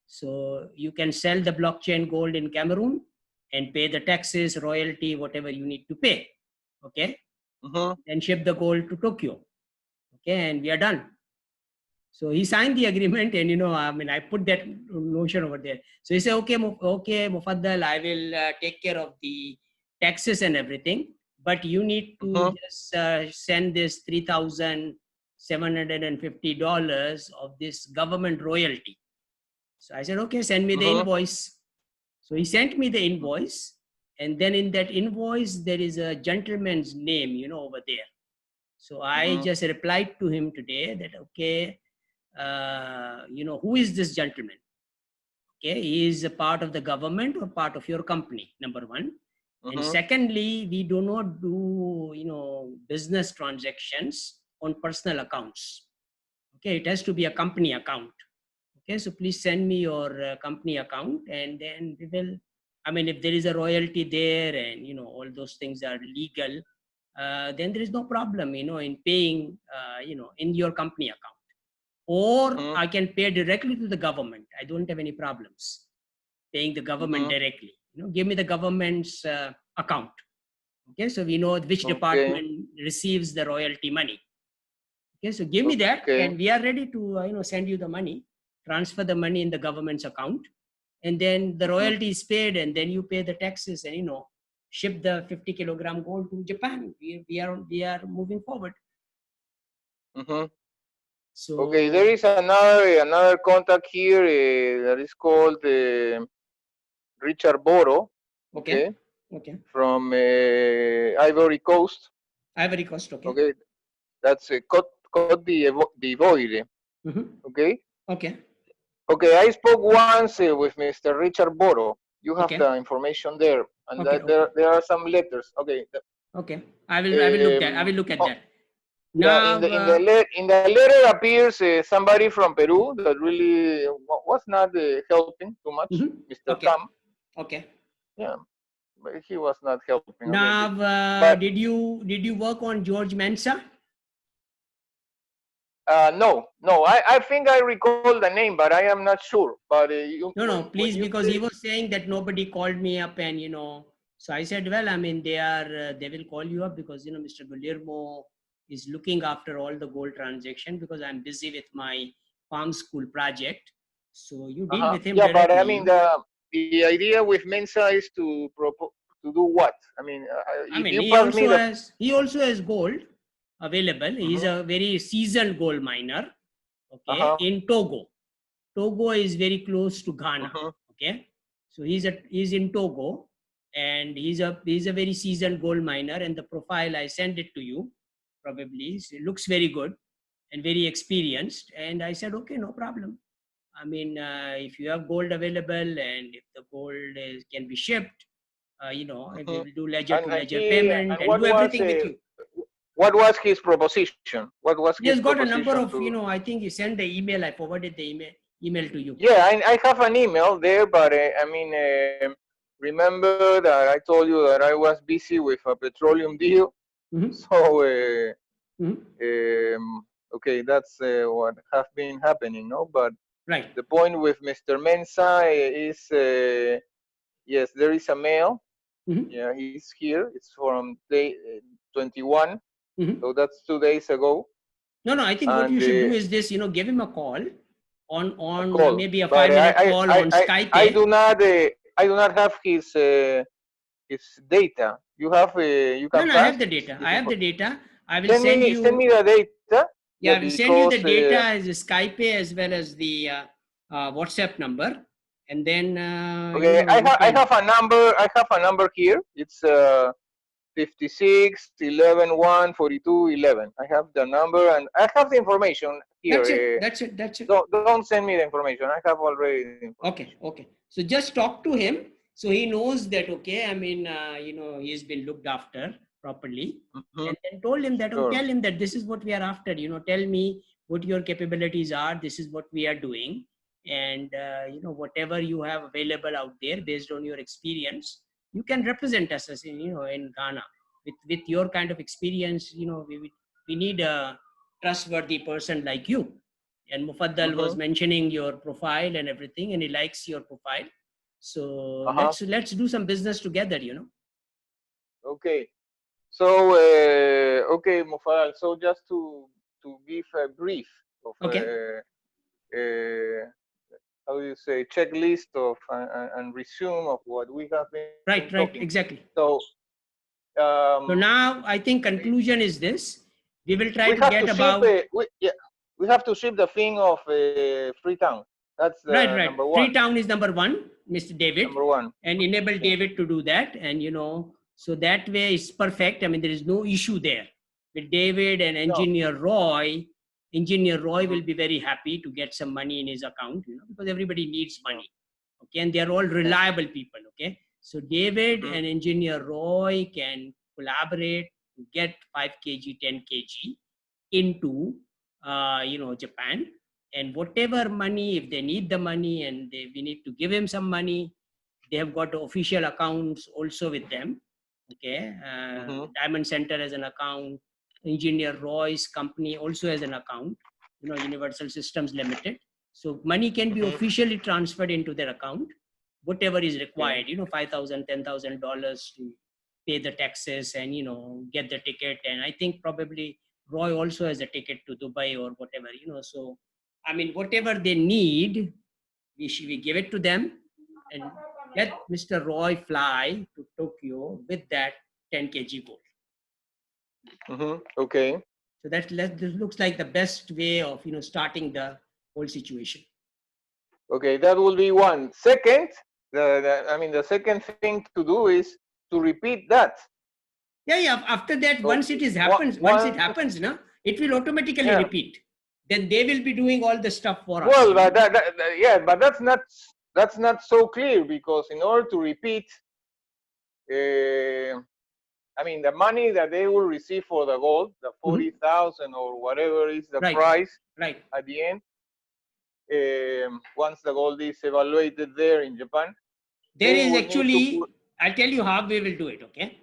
So you can sell the blockchain gold in Cameroon and pay the taxes, royalty, whatever you need to pay, okay, and ship the gold to Tokyo, okay, and we are done. So he signed the agreement, and I put that notion over there. So he said, okay, Mufaddal, I will take care of the taxes and everything, but you need to just send this $3,750 of this government royalty. So I said, okay, send me the invoice. So he sent me the invoice, and then in that invoice there is a gentleman's name, over there. So I just replied to him today that okay. Who is this gentleman? Okay, he is a part of the government or part of your company, number one. And secondly, we do not do, business transactions on personal accounts. Okay, it has to be a company account. Okay, so please send me your company account, and then we will, if there is a royalty there and, all those things are legal, then there is no problem, in paying, in your company account. Or I can pay directly to the government. I don't have any problems paying the government directly. Give me the government's account. Okay, so we know which department receives the royalty money. Okay, so give me that, and we are ready to send you the money, transfer the money in the government's account, and then the royalty is paid, and then you pay the taxes, and ship the 50 kilogram gold to Japan. We are moving forward. So okay, there is another contact here that is called Richard Boro. Okay. From Ivory Coast. Ivory Coast. Okay. Okay. That's Scott Di Voire. Okay. Okay. Okay. I spoke once with Mr. Richard Boro. You have Okay. the information there, and Okay. there are some letters. Okay. Okay. I will look that. I will look at that. Yeah, Now, in the letter appears somebody from Peru that really was not helping too much, Mr. Okay. Tam. Okay. Yeah, but he was not helping. Now, but did you work on George Mensa? No. I think I recall the name, but I am not sure. But No, please, you because he was saying that nobody called me up, and so I said, well, I mean, they will call you up because Mr. Guillermo is looking after all the gold transaction because I'm busy with my farm school project. So you deal with him directly. Yeah, but I mean the idea with Mensa is to do what? I mean, he also has gold available. He's a very seasoned gold miner. Okay, in Togo. Togo is very close to Ghana. Okay, so he's in Togo, and he's a very seasoned gold miner. And the profile, I sent it to you, probably. So it looks very good and very experienced. And I said, okay, no problem. I mean, if you have gold available and if the gold can be shipped, we will do ledger to ledger payment and do everything with you. What was his proposition? What was he has got a number of, I think he sent the email. I forwarded the email to you. Yeah, I have an email there, but I mean, remember that I told you that I was busy with a petroleum deal. So, okay, that's what have been happening, no? But right. The point with Mr. Mensa is, yes, there is a mail. Yeah, he's here. It's from day 21. So that's 2 days ago. No, I think what you should do is this, give him a call on maybe a 5-minute call on Skype. I do not have his data. You have you can I have the data. I will send you. Send me the data. Yeah, I will send you the data as a Skype as well as the WhatsApp number, and then okay. I have a number. I have a number here. It's 56 11 1 42 11. I have the number and I have the information here. That's it. Don't send me the information. I have already the information. Okay. So just talk to him so he knows that, okay, I mean, he's been looked after properly. And then told him that, tell him that this is what we are after, tell me what your capabilities are. This is what we are doing. And, whatever you have available out there based on your experience, you can represent us as in Ghana with your kind of experience. We need a trustworthy person like you. And Mufaddal was mentioning your profile and everything, and he likes your profile. So let's do some business together. Okay. So okay, Mufaddal. So just to give a brief of how do you say, checklist of and resume of what we have been right, exactly. So now I think conclusion is this: we will try to get about. We have to ship the thing of Freetown. That's the right. number one. Freetown is number one, Mr. David. Number one. And enable David to do that, and so that way it's perfect. I mean, there is no issue there with David and Engineer Roy. Engineer Roy will be very happy to get some money in his account, because everybody needs money. Okay, and they are all reliable people. Okay, so David and Engineer Roy can collaborate to get 5 kg, 10 kg into Japan, and whatever money, if they need the money and we need to give him some money, they have got official accounts also with them. Okay, Diamond Center has an account. Engineer Roy's company also has an account, Universal Systems Limited. So money can be officially transferred into their account, whatever is required, $5,000, $10,000 to pay the taxes and, get the ticket. And I think probably Roy also has a ticket to Dubai or whatever, so, I mean, whatever they need, we give it to them and let Mr. Roy fly to Tokyo with that 10 kg gold. Okay. So that looks like the best way of starting the whole situation. Okay, that will be one. Second, the second thing to do is to repeat that. Yeah. After that, so once it happens, no, It will automatically Yeah. repeat. Then they will be doing all the stuff for us. Well, but yeah, but that's not so clear, because in order to repeat, I mean, the money that they will receive for the gold, the 40,000 or whatever is the price at the end, once the gold is evaluated there in Japan, there is actually, I'll tell you how we will do it. Okay,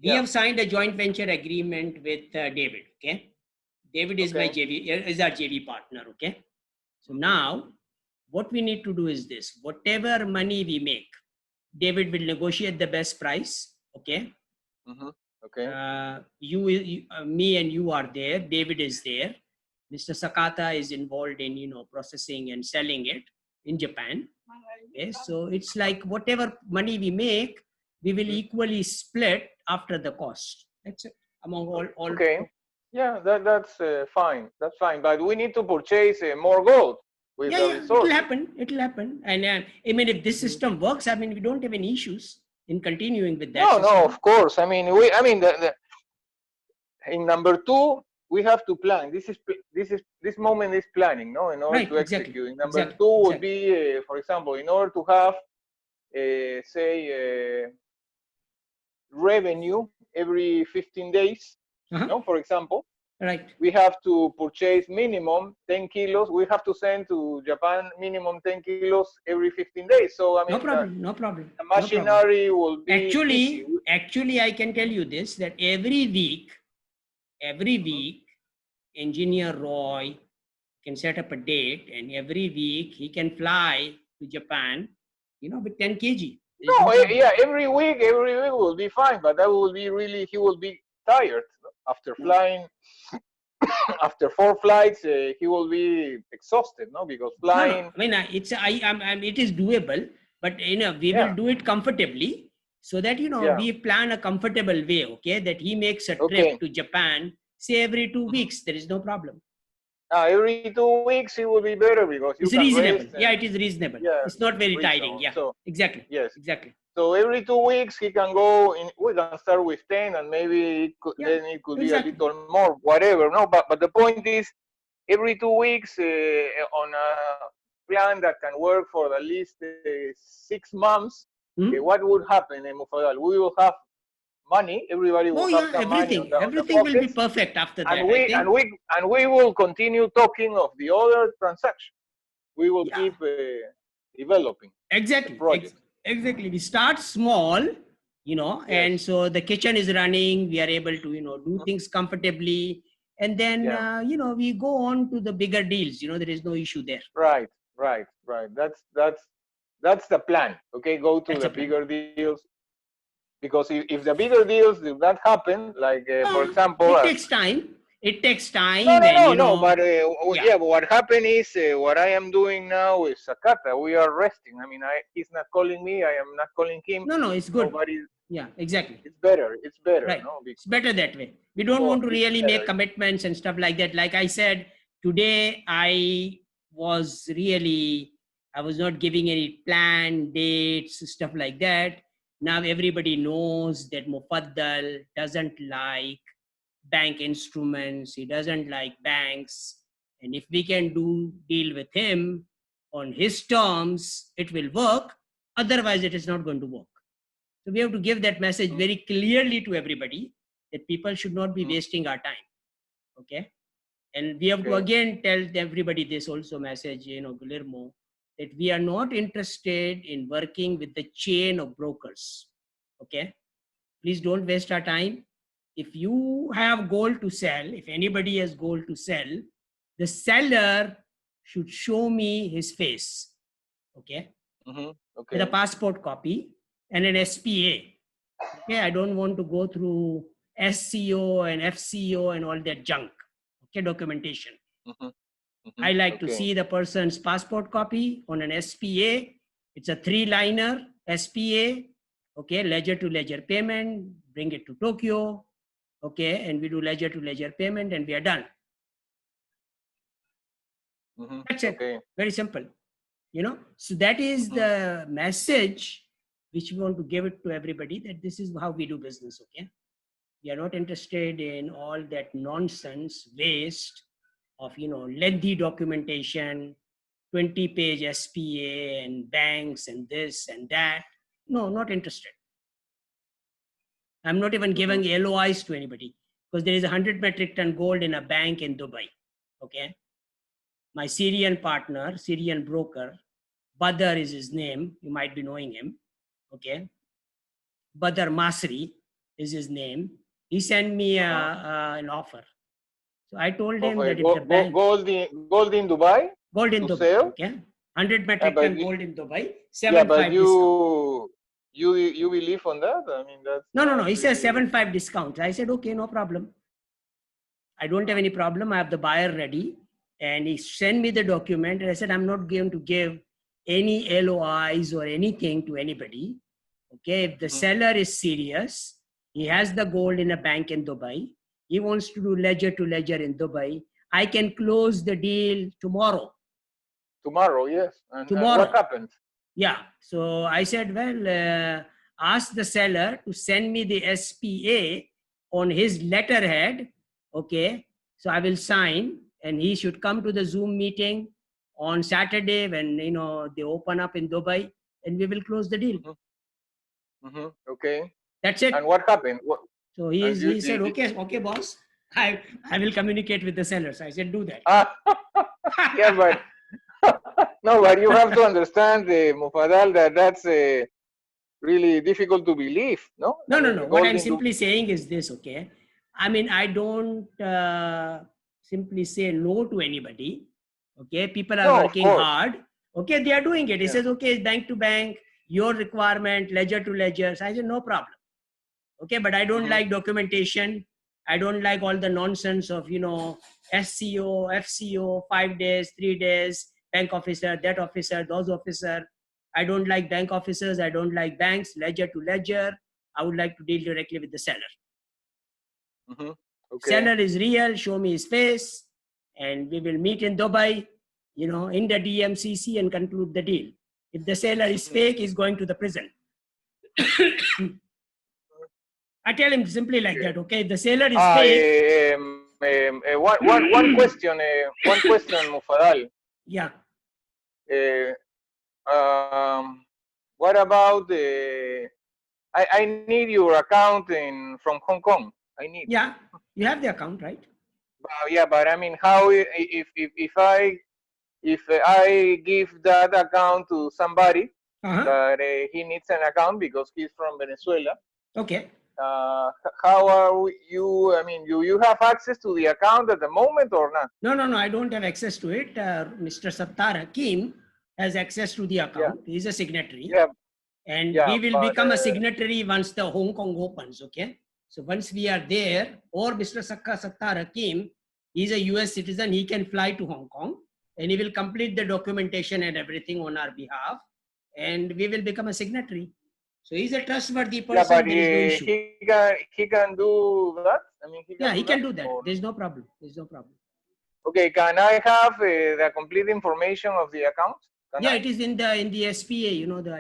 we have signed a joint venture agreement with David. Okay, David is my JV, is our JV partner. Okay, so now what we need to do is this: whatever money we make, David will negotiate the best price. Okay. Okay. Me and you are there. David is there. Mr. Sakata is involved in, processing and selling it in Japan. Okay, so it's like whatever money we make, we will equally split after the cost. That's it among all. Okay. Yeah, that's fine. That's fine. But we need to purchase more gold with the resources. It'll happen. And I mean, if this system works, I mean, we don't have any issues in continuing with that. No, of course. I mean, in number 2, we have to plan. This moment is planning, no, in order to execute. In number 2 would be, for example, in order to have, say, revenue every 15 days, no, for example. Right. We have to purchase minimum 10 kilos. We have to send to Japan minimum 10 kilos every 15 days. So, I mean, no problem. The machinery will be Actually, I can tell you this, that every week, Engineer Roy can set up a date, and every week he can fly to Japan, with 10 kg. Every week will be fine, but that will be really, he will be tired after flying. After 4 flights, he will be exhausted, no? Because flying. I mean, it is doable, but we will do it comfortably, so that we plan a comfortable way. Okay, that he makes a trip to Japan, say every 2 weeks. There is no problem. Every 2 weeks it will be better, because it's reasonable. It is reasonable. It's not very tiring. Yeah, so, exactly. Yes, exactly. So every 2 weeks he can go in. We can start with 10, and maybe then it could be a little more, whatever. No, but the point is, every 2 weeks on a plan that can work for at least 6 months. What would happen, Mufadal? We will have money. Everybody will have some money on the everything will be perfect after that. And we will continue talking of the other transactions. We will keep developing. Exactly. Exactly. We start small, and so the kitchen is running. We are able to, do things comfortably, and then we go on to the bigger deals. There is no issue there. Right. That's the plan. Okay, go to the bigger deals. Because if the bigger deals do not happen, like for example, it takes time. It takes time. No. But but what happened is what I am doing now with Sakata. We are resting. I mean, he's not calling me. I am not calling him. No, it's good. Exactly. It's better. It's better. Right. No? It's better that way. We don't want to really make commitments and stuff like that. Like I said, today I was not giving any plan, dates, stuff like that. Now everybody knows that Mufaddal doesn't like bank instruments. He doesn't like banks. And if we can deal with him on his terms, it will work. Otherwise, it is not going to work. So we have to give that message very clearly to everybody, that people should not be wasting our time. Okay. And we have to again tell everybody this also message, Guillermo, that we are not interested in working with the chain of brokers. Okay. Please don't waste our time. If you have gold to sell, if anybody has gold to sell, the seller should show me his face. Okay. With a passport copy and an SPA. Okay. I don't want to go through SCO and FCO and all that junk. Okay. Documentation. I like to see the person's passport copy on an SPA. It's a 3-liner SPA. Okay, ledger to ledger payment, bring it to Tokyo. Okay, and we do ledger to ledger payment, and we are done. That's it. Very simple. So that is the message which we want to give it to everybody, that this is how we do business. Okay, We are not interested in all that nonsense, waste of, lengthy documentation, 20-page SPA and banks and this and that. No, not interested. I'm not even giving LOIs to anybody because there is 100 metric ton gold in a bank in Dubai. Okay. My Syrian partner, Syrian broker, Badr is his name. You might be knowing him. Okay. Badr Masri is his name. He sent me an offer. So I told him that if the bank... Gold in Dubai? Gold in Dubai, sale? okay. 100 metric ton gold in Dubai, 7.5 yeah, but discount. You believe on that? I mean, that's... No. He says 7.5 discount. I said, okay, no problem. I don't have any problem. I have the buyer ready. And he sent me the document. And I said, I'm not going to give any LOIs or anything to anybody. Okay, if the seller is serious, he has the gold in a bank in Dubai, he wants to do ledger to ledger in Dubai, I can close the deal tomorrow. Tomorrow, yes. And tomorrow. And what happened? Yeah, so I said, well, ask the seller to send me the SPA on his letterhead. Okay, so I will sign, and he should come to the Zoom meeting on Saturday when they open up in Dubai, and we will close the deal. Okay. That's it. And what happened? So he said, okay, boss. I will communicate with the sellers. I said, do that. Yeah, but no, but you have to understand, Mufadal, that's really difficult to believe. No. No. What I'm simply saying is this. Okay. I mean, I don't simply say no to anybody. Okay. People are working hard. Okay. They are doing it. He says, okay, bank to bank, your requirement, ledger to ledger. So I said, no problem. Okay, but I don't like documentation. I don't like all the nonsense of, SCO, FCO, 5 days, 3 days, bank officer, that officer, those officer. I don't like bank officers. I don't like banks, ledger to ledger. I would like to deal directly with the seller. Okay. Seller is real. Show me his face. And we will meet in Dubai, in the DMCC and conclude the deal. If the seller is fake, he's going to the prison. I tell him simply like that, okay? The seller is fake. One question, Mufadal. Yeah. What about I need your account from Hong Kong. I need. Yeah, you have the account, right? Yeah, but I mean, how if I give that account to somebody that he needs an account because he's from Venezuela. Okay. How are you? I mean, you have access to the account at the moment or not? No. I don't have access to it. Mr. Sattar Hakim has access to the account. Yeah. He's a signatory. Yeah. And we will become a signatory once the Hong Kong opens. Okay. So once we are there, or Mr. Sattar Hakim, he's a US citizen. He can fly to Hong Kong and he will complete the documentation and everything on our behalf. And we will become a signatory. So he's a trustworthy person. Yeah, but he can do that. I mean, he can do that. There's no problem. Okay, can I have the complete information of the account? It is in the SPA,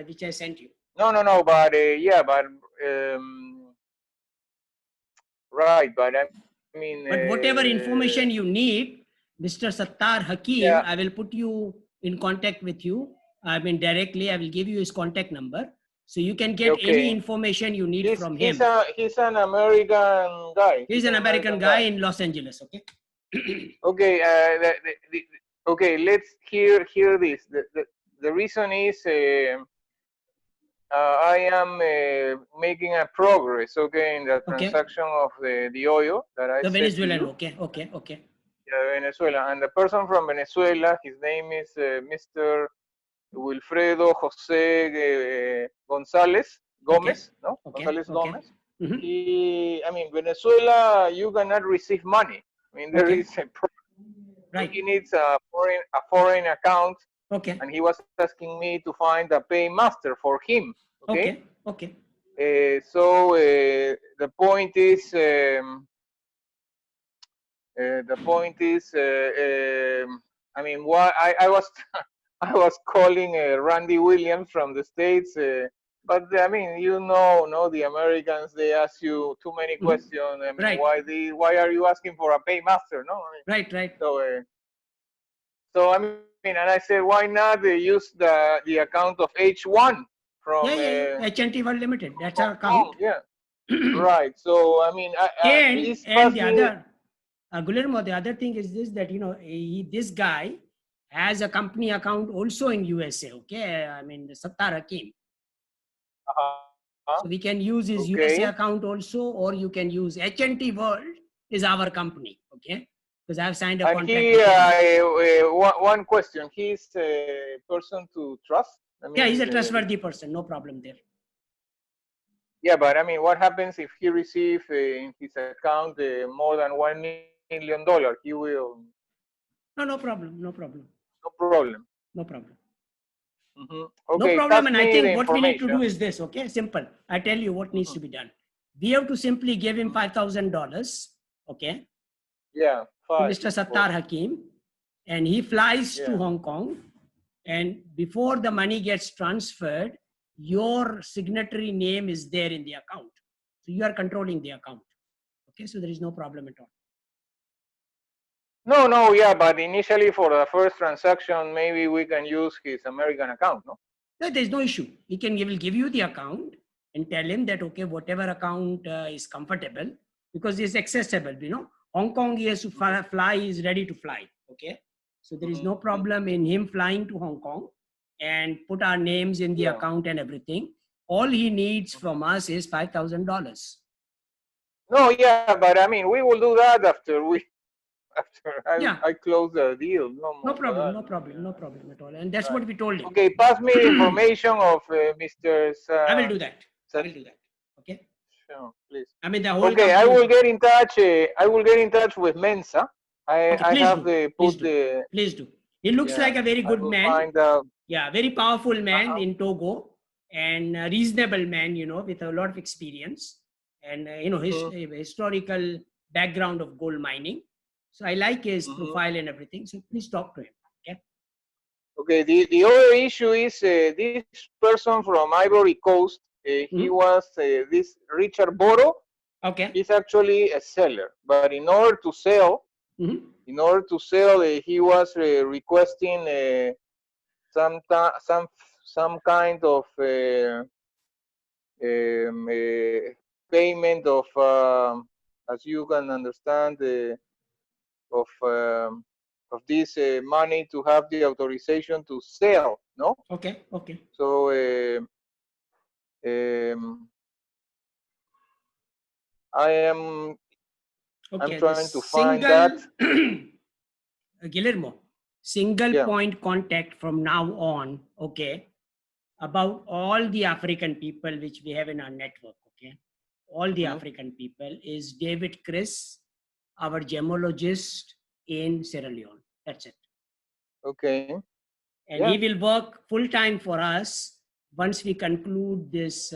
which I sent you. No, but right, but I mean. But whatever information you need, Mr. Sattar Hakim, I will put you in contact with you. I mean, directly, I will give you his contact number. So you can get any information you need from him. He's an American guy. He's an American guy in Los Angeles, okay? Okay, okay, let's hear this. The reason is I am making a progress, okay, in the transaction of the oil that I the Venezuelan, okay. Yeah, Venezuela. And the person from Venezuela, his name is Mr. Wilfredo Jose Gonzalez Gomez, no? Gonzalez Gomez. I mean, Venezuela, you cannot receive money. I mean, there is a problem. Right. He needs a foreign account. Okay. And he was asking me to find a paymaster for him. Okay. So the point is, I mean, why I was I was calling Randy Williams from the States But I mean, you know, no, the Americans, they ask you too many questions. I mean, Right. why are you asking for a paymaster? No, I mean, Right. So I mean, and I said, why not use the account of H1 from Yeah. HNT World Limited. That's our Hong Kong? account. Yeah, right. So I mean, please And pass the me. other, Guillermo, the other thing is this, that, this guy has a company account also in USA. Okay. I mean, the Sattar Hakim. So we can use his USA account also, or you can use HNT World is our company. Okay. Because I've signed a contract with him. One question. He's a person to trust? I mean, Yeah, he's a trustworthy person. No problem there. Yeah, but I mean, what happens if he receives in his account more than $1 million? He will. No problem. No problem. No problem. No problem. Okay, no problem. And I think the what we need to do is this. Okay, simple. I tell you what needs to be done. We have to simply give him $5,000. Okay. Yeah, to Mr. Sattar Hakim, and he flies to Hong Kong. And before the money gets transferred, your signatory name is there in the account. So you are controlling the account. Okay, so there is no problem at all. No, yeah, but initially for the first transaction, maybe we can use his American account, no? No, there's no issue. He will give you the account and tell him that, okay, whatever account is comfortable, because it's accessible, Hong Kong, he has to fly, he is ready to fly. Okay. So there is no problem in him flying to Hong Kong and put our names in the account and everything. All he needs from us is $5,000. No, yeah, but I mean, we will do that after I close the deal. No problem at all. And that's what we told him. Okay, pass me the information of Mr. I will do that. Okay. Sure, please. I mean, the whole okay, I will get in touch. I will get in touch with Mensa. Please do. He looks like a very good man. Yeah, very powerful man in Togo, and a reasonable man, with a lot of experience, and his historical background of gold mining. So I like his profile and everything. So please talk to him. Okay. Okay. The other issue is this person from Ivory Coast. He was this Richard Boro. Okay. He's actually a seller, but in order to sell, he was requesting some kind of payment of, as you can understand, of this money to have the authorization to sell, no? Okay. So I'm trying to find that. Guillermo, single point contact from now on, okay, about all the African people which we have in our network, okay? All the African people is David Chris, our gemologist in Sierra Leone. That's it. Okay. And he will work full time for us once we conclude this,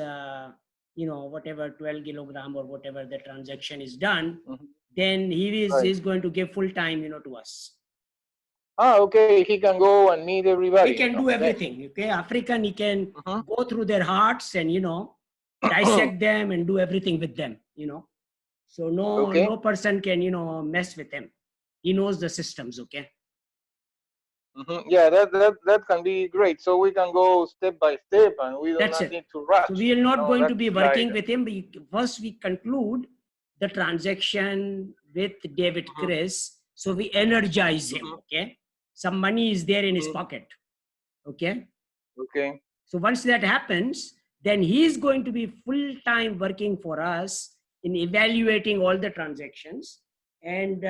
whatever 12 kilogram or whatever the transaction is done, then he is going to give full time, to us. Okay. He can go and meet everybody. He can do everything. Okay. African, he can go through their hearts and, dissect them and do everything with them, So no person can, mess with him. He knows the systems. Okay. Yeah, that can be great. So we can go step by step, and we do not need to rush. So we are not going to be working with him. First, we conclude the transaction with David Chris. So we energize him. Okay. Some money is there in his pocket. Okay. Okay. So once that happens, then he is going to be full time working for us in evaluating all the transactions, and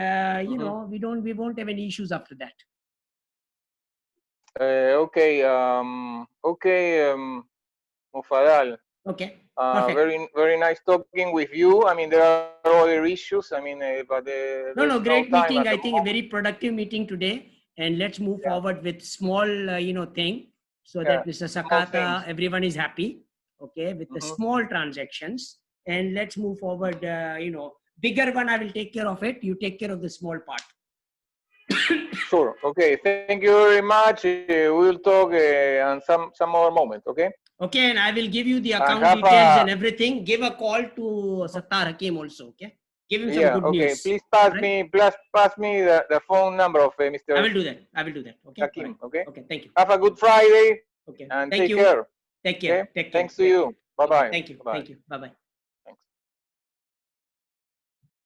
we won't have any issues after that. Okay. Mufadal. Okay. Very nice talking with you. I mean, there are other issues. I mean, but great meeting. I think a very productive meeting today. And let's move forward with small, thing, so that Mr. Sakata, everyone is happy. Okay, with the small transactions, and let's move forward. Bigger one, I will take care of it. You take care of the small part. Sure. Okay. Thank you very much. We'll talk on some other moment. Okay. Okay, and I will give you the account details and everything. Give a call to Sattar Hakim also. Okay, give him some good news. Please pass me the phone number of Mr. I will do that. I will do that. Okay. Hakim. Okay. Okay. Thank you. Have a good Friday. Okay. And Thank take you. care. Take care. Okay? Take care. Thanks to you. Bye bye. Thank you. Bye. Thank you. Bye bye.